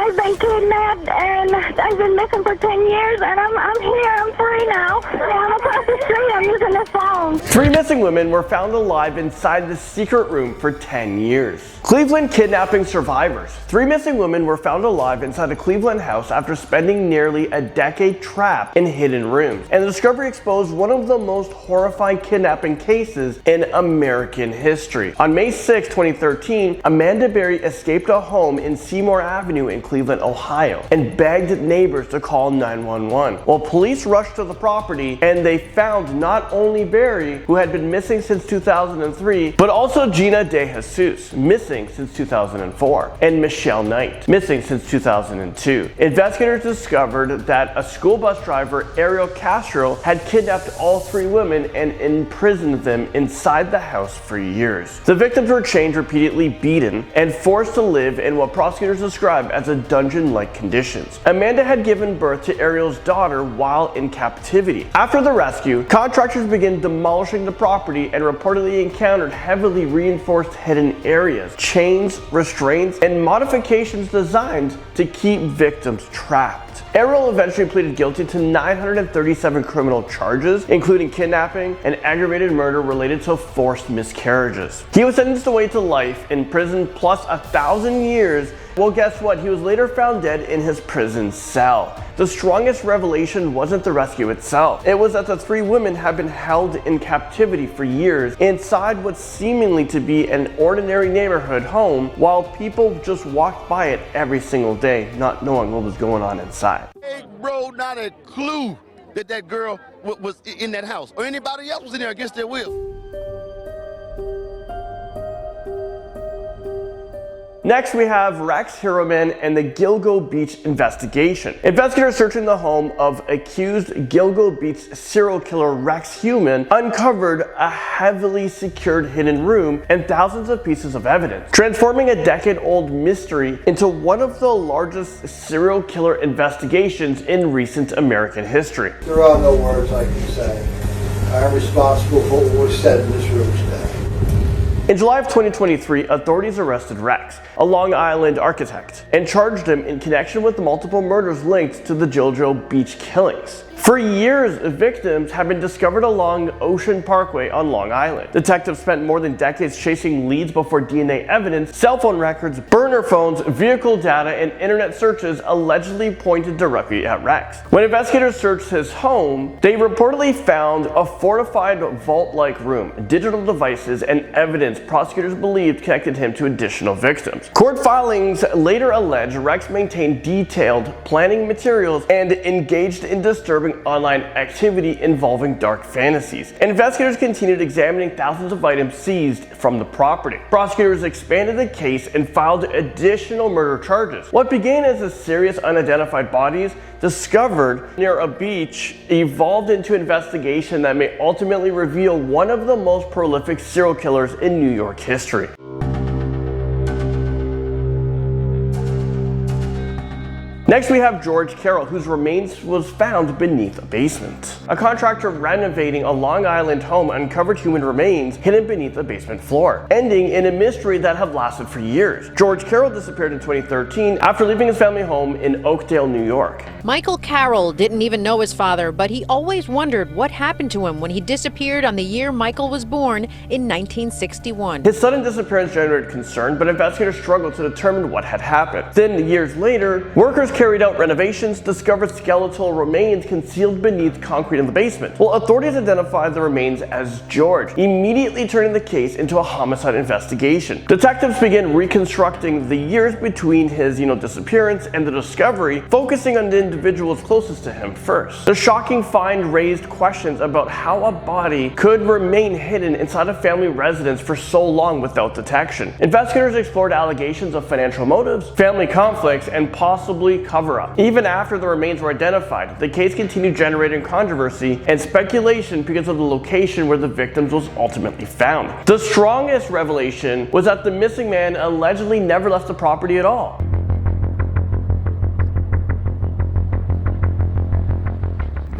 I've been kidnapped and I've been missing for 10 years, and I'm here. I'm free now. I'm across the street. I'm using this phone. 3 missing women were found alive inside the secret room for 10 years. Cleveland kidnapping survivors. 3 missing women were found alive inside a Cleveland house after spending nearly a decade trapped in hidden rooms. And the discovery exposed one of the most horrifying kidnapping cases in American history. On May 6, 2013, Amanda Berry escaped a home in Seymour Avenue in Cleveland, Ohio, and begged neighbors to call 911. Well, police rushed to the property and they found not only Berry, who had been missing since 2003, but also Gina De Jesus, missing since 2004, and Michelle Knight, missing since 2002. Investigators discovered that a school bus driver, Ariel Castro, had kidnapped all 3 women and imprisoned them inside the house for years. The victims were chained, repeatedly beaten, and forced to live in what prosecutors describe as a dungeon-like conditions. Amanda had given birth to Ariel's daughter while in captivity. After the rescue, contractors began demolishing the property and reportedly encountered heavily reinforced hidden areas, chains, restraints, and modifications designed to keep victims trapped. Carroll eventually pleaded guilty to 937 criminal charges, including kidnapping and aggravated murder related to forced miscarriages. He was sentenced away to life in prison plus 1,000 years. Well, guess what? He was later found dead in his prison cell. The strongest revelation wasn't the rescue itself. It was that the 3 women had been held in captivity for years inside what seemingly to be an ordinary neighborhood home, while people just walked by it every single day, not knowing what was going on inside. Hey, bro, not a clue that that girl was in that house or anybody else was in there against their will. Next, we have Rex Heuermann and the Gilgo Beach investigation. Investigators searching the home of accused Gilgo Beach serial killer Rex Heuermann uncovered a heavily secured hidden room and thousands of pieces of evidence, transforming a decade-old mystery into one of the largest serial killer investigations in recent American history. There are no words I can say. I am responsible for what was said in this room today. In July of 2023, authorities arrested Rex, a Long Island architect, and charged him in connection with the multiple murders linked to the Gilgo Beach killings. For years, victims have been discovered along Ocean Parkway on Long Island. Detectives spent more than decades chasing leads before DNA evidence, cell phone records, burner phones, vehicle data, and internet searches allegedly pointed directly at Rex. When investigators searched his home, they reportedly found a fortified vault-like room, digital devices, and evidence prosecutors believed connected him to additional victims. Court filings later allege Rex maintained detailed planning materials and engaged in disturbing online activity involving dark fantasies. Investigators continued examining thousands of items seized from the property. Prosecutors expanded the case and filed additional murder charges. What began as a serious unidentified bodies discovered near a beach evolved into an investigation that may ultimately reveal one of the most prolific serial killers in New York history. Next, we have George Carroll, whose remains was found beneath a basement. A contractor renovating a Long Island home uncovered human remains hidden beneath a basement floor, ending in a mystery that had lasted for years. George Carroll disappeared in 2013 after leaving his family home in Oakdale, New York. Michael Carroll didn't even know his father, but he always wondered what happened to him when he disappeared on the year Michael was born in 1961. His sudden disappearance generated concern, but investigators struggled to determine what had happened. Then, years later, workers carried out renovations, discovered skeletal remains concealed beneath concrete in the basement. Well, authorities identified the remains as George, immediately turning the case into a homicide investigation. Detectives began reconstructing the years between his disappearance and the discovery, focusing on the individuals closest to him first. The shocking find raised questions about how a body could remain hidden inside a family residence for so long without detection. Investigators explored allegations of financial motives, family conflicts, and possibly cover-up. Even after the remains were identified, the case continued generating controversy and speculation because of the location where the victims was ultimately found. The strongest revelation was that the missing man allegedly never left the property at all.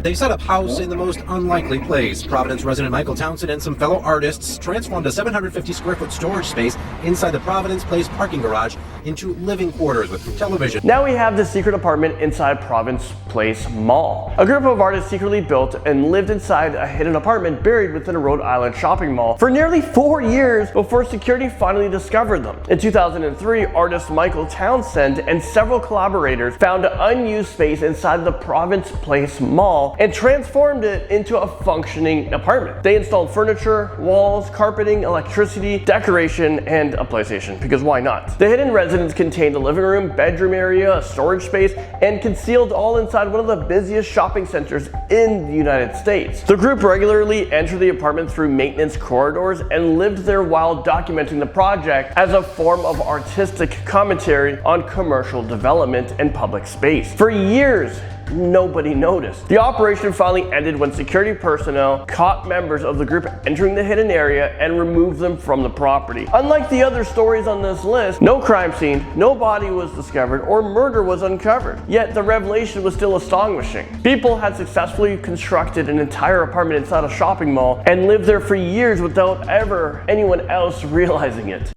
They set up house in the most unlikely place. Providence resident Michael Townsend and some fellow artists transformed a 750 square foot storage space inside the Providence Place parking garage into living quarters with television. Now we have the secret apartment inside Providence Place Mall. A group of artists secretly built and lived inside a hidden apartment buried within a Rhode Island shopping mall for nearly 4 years before security finally discovered them. In 2003, artist Michael Townsend and several collaborators found an unused space inside the Providence Place Mall and transformed it into a functioning apartment. They installed furniture, walls, carpeting, electricity, decoration, and a PlayStation, because why not? The hidden residence contained a living room, bedroom area, a storage space, and concealed all inside one of the busiest shopping centers in the United States. The group regularly entered the apartment through maintenance corridors and lived there while documenting the project as a form of artistic commentary on commercial development and public space. For years, nobody noticed. The operation finally ended when security personnel caught members of the group entering the hidden area and removed them from the property. Unlike the other stories on this list, no crime scene, no body was discovered, or murder was uncovered. Yet the revelation was still astonishing. People had successfully constructed an entire apartment inside a shopping mall and lived there for years without ever anyone else realizing it.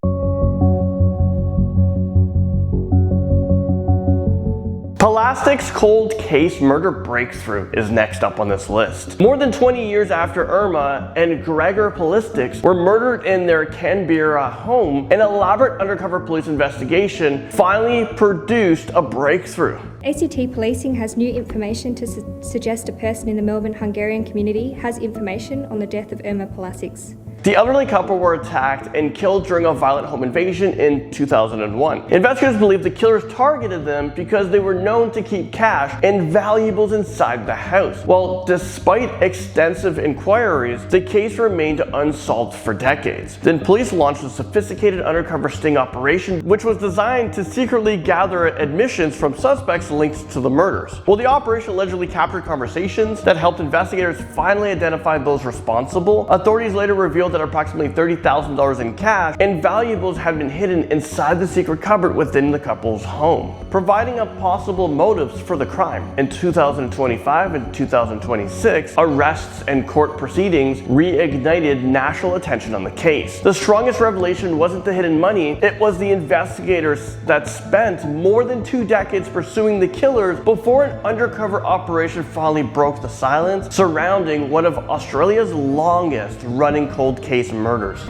Palasics cold case murder breakthrough is next up on this list. More than 20 years after Irma and Gregor Palasics were murdered in their Canberra home, an elaborate undercover police investigation finally produced a breakthrough. ACT Policing has new information to suggest a person in the Melbourne Hungarian community has information on the death of Irma Palasics. The elderly couple were attacked and killed during a violent home invasion in 2001. Investigators believe the killers targeted them because they were known to keep cash and valuables inside the house. Well, despite extensive inquiries, the case remained unsolved for decades. Then police launched a sophisticated undercover sting operation, which was designed to secretly gather admissions from suspects linked to the murders. Well, the operation allegedly captured conversations that helped investigators finally identify those responsible. Authorities later revealed that approximately $30,000 in cash and valuables had been hidden inside the secret cupboard within the couple's home, providing a possible motives for the crime. In 2025 and 2026, arrests and court proceedings reignited national attention on the case. The strongest revelation wasn't the hidden money, it was the investigators that spent more than 2 decades pursuing the killers before an undercover operation finally broke the silence surrounding one of Australia's longest running cold case murders.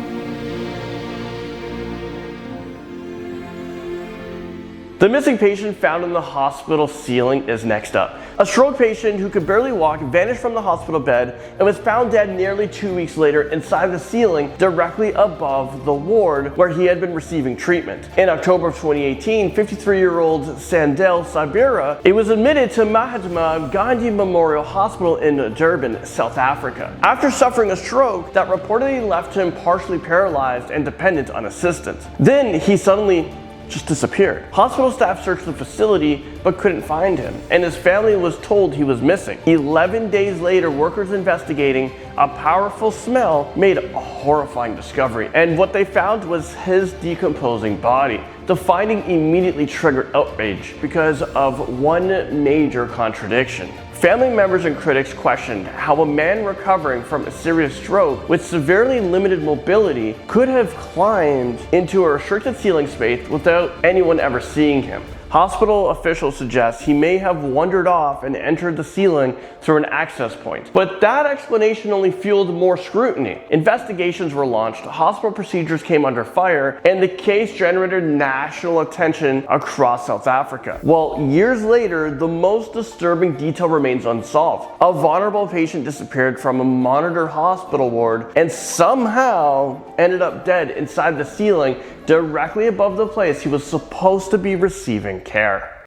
The missing patient found in the hospital ceiling is next up. A stroke patient who could barely walk vanished from the hospital bed and was found dead nearly 2 weeks later inside the ceiling directly above the ward where he had been receiving treatment. In October of 2018, 53-year-old Sandel Sabira was admitted to Mahatma Gandhi Memorial Hospital in Durban, South Africa, after suffering a stroke that reportedly left him partially paralyzed and dependent on assistance. Then he suddenly just disappeared. Hospital staff searched the facility but couldn't find him, and his family was told he was missing. 11 days later, workers investigating a powerful smell made a horrifying discovery, and what they found was his decomposing body. The finding immediately triggered outrage because of one major contradiction. Family members and critics questioned how a man recovering from a serious stroke with severely limited mobility could have climbed into a restricted ceiling space without anyone ever seeing him. Hospital officials suggest he may have wandered off and entered the ceiling through an access point. But that explanation only fueled more scrutiny. Investigations were launched, hospital procedures came under fire, and the case generated national attention across South Africa. Well, years later, the most disturbing detail remains unsolved. A vulnerable patient disappeared from a monitored hospital ward and somehow ended up dead inside the ceiling directly above the place he was supposed to be receiving care.